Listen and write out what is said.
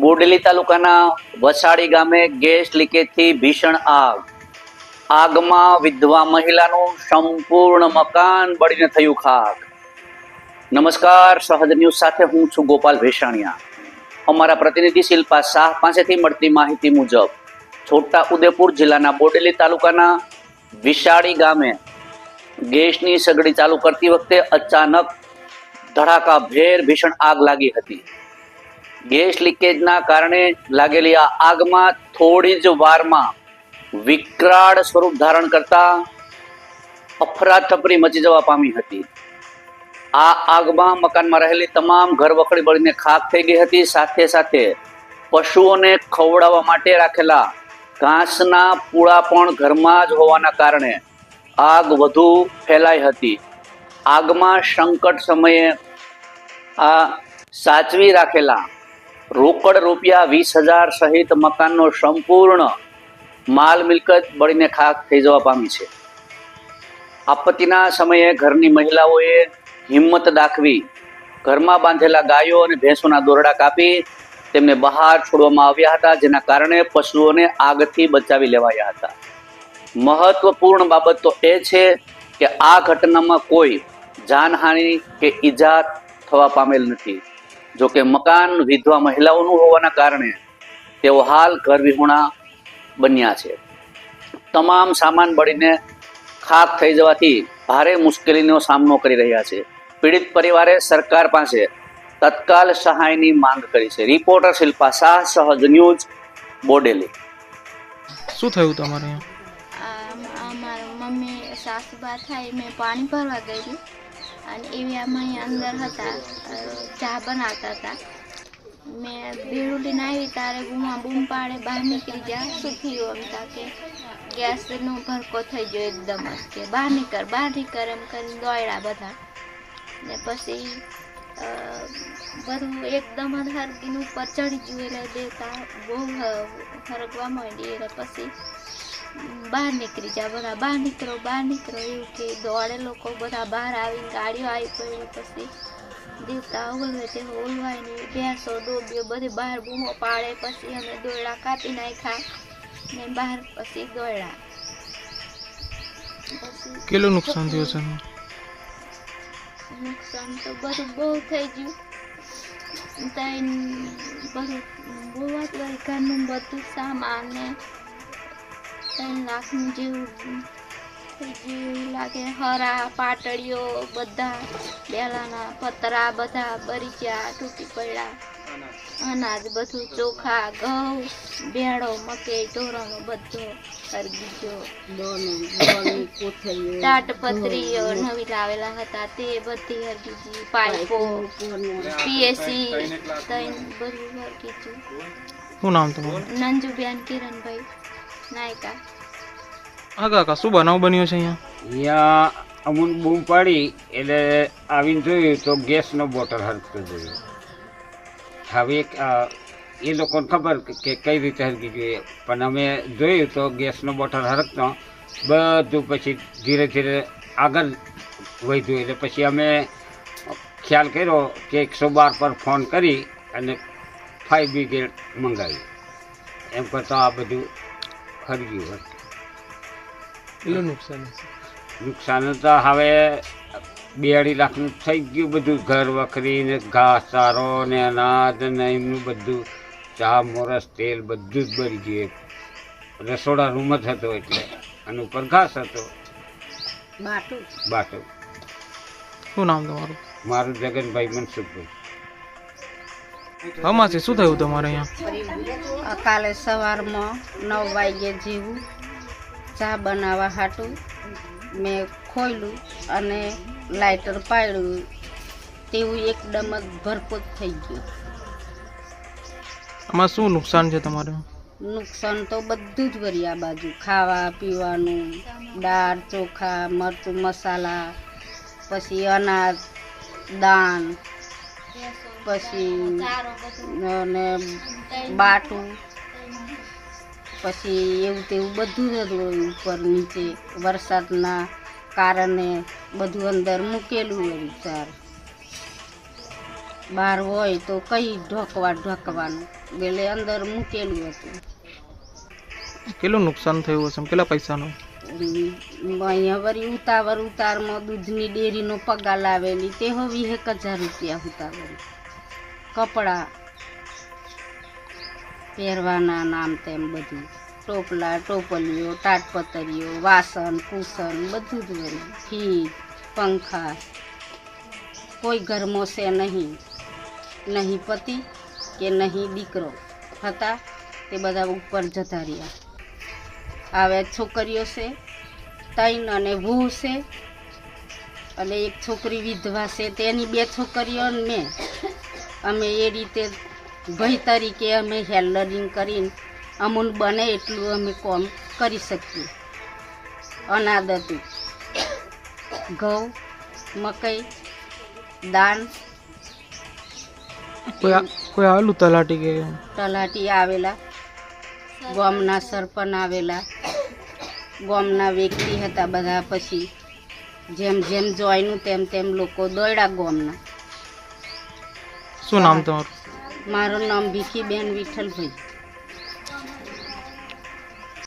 બોડેલી તાલુકાના વસાડી ગામે ગેસ લીકેજથી ભીષણ આગ. આગમાં વિધવા મહિલાનું સંપૂર્ણ મકાન બળીને થયું ખાક. નમસ્કાર, સહજ ન્યૂઝ સાથે હું છું ગોપાલ ભેસાણીયા. અમારા પ્રતિનિધિ શિલ્પા શાહ પાસેથી મળતી માહિતી મુજબ છોટા ઉદેપુર જિલ્લાના બોડેલી તાલુકાના વિસાડી ગામે ગેસની સગડી ચાલુ કરતી વખતે અચાનક ધડાકાભેર ભીષણ આગ લાગી હતી. ગેસ લીકેજના કારણે લાગેલી આ આગમાં થોડી જ વારમાં વિકરાળ સ્વરૂપ ધારણ કરતા અફરાતફરી મચી જવા પામી હતી. આ આગમાં મકાનમાં રહેલી તમામ ઘરવખરી બળીને ખાક થઈ ગઈ હતી. સાથે સાથે પશુઓને ખવડાવવા માટે રાખેલા ઘાસના પૂળા પણ ઘરમાં જ હોવાના કારણે આગ વધુ ફેલાઈ હતી. આગમાં સંકટ સમયે આ સાચવી રાખેલા રોકડ રૂપિયા 20,000 સહિત મકાનનો સંપૂર્ણ માલ મિલકત બળીને ખાક થઈ જવા પામી છે. આપત્તિના સમયે ઘરની મહિલાઓએ હિંમત દાખવી ઘરમાં બાંધેલા ગાયો અને ભેંસોના દોરડા કાપી તેમને બહાર છોડવામાં આવ્યા હતા, જેના કારણે પશુઓને આગથી બચાવી લેવાયા હતા. મહત્વપૂર્ણ બાબત તો એ છે કે આ ઘટનામાં કોઈ જાનહાનિ કે ઈજા થવા પામેલ નથી. જો કે મકાન વિધવા મહિલાઓનું હોવાના કારણે તેઓ હાલ ઘર વિહોણા બન્યા છે. તમામ સામાન બળીને ખાક થઈ જવાથી ભારે મુશ્કેલીનો સામનો કરી રહ્યા છે. પીડિત પરિવારે સરકાર પાસે તત્કાલ સહાયની માંગ કરી છે. રિપોર્ટર શિલ્પા શાહ, સહજ ન્યૂઝ, બોડેલી. શું થયું તમારે અહીંયા? અમારા મમ્મી સાસુબા થાય મેં પાણી ભરવા ગઈ અને એવી અમે અંદર હતા, ચા બનાવતા હતા. મેં બેડું લઈને આવી ત્યારે બૂમ પાડે બહાર નીકળી ગયા. શું થયું એમ તા કે ગેસનો ભરકો થઈ ગયો એકદમ જ, કે બહાર નીકળ એમ કરીને દોડ્યા બધા. ને પછી બધું એકદમ જ હરકીને ઉપર ચડી ગયું એટલે દેતા બહુ હરકવા માંડી. એટલે પછી બહાર નીકળી જાય બધા, બહાર નીકળો એવું કે દોડે લોકો બધા બહાર આવીને ગાડીઓ આવી પડી. પછી દેવતા ઓલવે તે ઓલવાય નહીં, ભેંસો ડોબીઓ બધી બહાર બૂમો પાડે. પછી અમે દોરડા કાપી નાખ્યા ને બહાર પછી દોડ્યા. કેટલું નુકસાન થયું છે? નુકસાન તો બધું બહુ થઈ ગયું. ત્યાં બધું બહુ જ ઘરનું બધું સામાન ને 3 લાખનું જેવું થઈ ગયું લાગે. હરા પાટડીઓ બધા, બેલાના પતરા બધા બરી ગયા, તૂટી પડ્યા. અનાજ બધું, ચોખા, ઘઉં, ભેળો, મકઈ, ઢોરનો બધો હરગી ગયો. તાટપત્રીઓ નવી લાવેલા હતા તે બધી હરગી ગઈ. પાઇપો, પીએસસી બધું હરગી ગયું. શું નામ તમારું? નંજુબેન કિરણભાઈ નાયકા. હા કાકા, શું બનાવ બન્યો છે અહીંયા? અમુક બૂમ પાડી એટલે આવીને જોયું તો ગેસનો બોટલ હરકતો જોયો. હવે એ લોકોને ખબર કે કઈ રીતે હરકી જોઈએ, પણ અમે જોયું તો ગેસનો બોટલ હરકતો બધું પછી ધીરે ધીરે આગળ વધ્યું. એટલે પછી અમે ખ્યાલ કર્યો કે 112 પર ફોન કરી અને ફાયર બ્રિગેડ મંગાવી. એમ કરતાં આ બધું હરગ્યું હતું. કેટલું નુકસાન? નુકસાન તો હવે 2-2.5 લાખનું થઈ ગયું બધું. ઘર વખરી ને ઘાસ ચારો ને અનાજ ને એમનું બધું, ચા મોરસ તેલ બધું જ બળી ગયું. રસોડા રૂમ જ હતો એટલે, અને ઉપર ઘાસ હતો, બાટો. શું નામ તમારું? મારું જગનભાઈ મનસુખભાઈ. હમાસી શું થયું તમારે અહીંયા? કાલે સવારમાં 9 વાગ્યે જેવું ચા બનાવવા હાટું મેં ખોલ્યું અને લાઇટર પાડ્યું તેવું એકદમ જ ભરપૂર થઈ ગયું. આમાં શું નુકસાન છે તમારે? નુકસાન તો બધું જ વળી. આ બાજુ ખાવા પીવાનું, દાળ, ચોખા, મરચું, મસાલા, પછી અનાજ, દાણ, પછી અને બાટું, પછી એવું તેવું બધું જ ઉપર નીચે વરસાદના કારણે બધું અંદર મૂકેલું હોય. વિચાર બહાર હોય તો કઈ ઢોકવાનું એટલે અંદર મૂકેલું હતું. કેટલું નુકસાન થયું હશે કેટલા પૈસાનું? અહીંયા વળી ઉતારમાં દૂધની ડેરીનો પગાર લાવેલી તે હો 20,000 રૂપિયા ઉતાવળી. કપડાં પહેરવાના નામ તેમ બધું, ટોપલા ટોપલીઓ તાટપતરીઓ વાસણ કુસન બધું જ વળી, ફ્રીજ પંખા. કોઈ ઘરમાં છે નહીં પતિ કે નહીં દીકરો હતા, તે બધા ઉપર જતા રહ્યા. આવે છોકરીઓ છે 3 અને વહુ છે, અને એક છોકરી વિધવા છે, તેની 2 છોકરીઓ ને મેં. અમે એ રીતે ભાઈ તરીકે અમે હેલ્ડરિંગ કરીને અમૂન બને એટલું અમે કામ કરી શકીએ. અનાદ હતું, ઘઉં મકઈ દાન. કોઈ આવેલું તલાટી કે? તલાટી આવેલા, ગામના સરપંચ આવેલા, ગામના વ્યક્તિ હતા બધા. પછી જેમ જોઈનું તેમ લોકો દોડ્યા ગામના. શું નામ તમારું? મારું નામ ભીખીબેન વિઠ્ઠલભાઈ.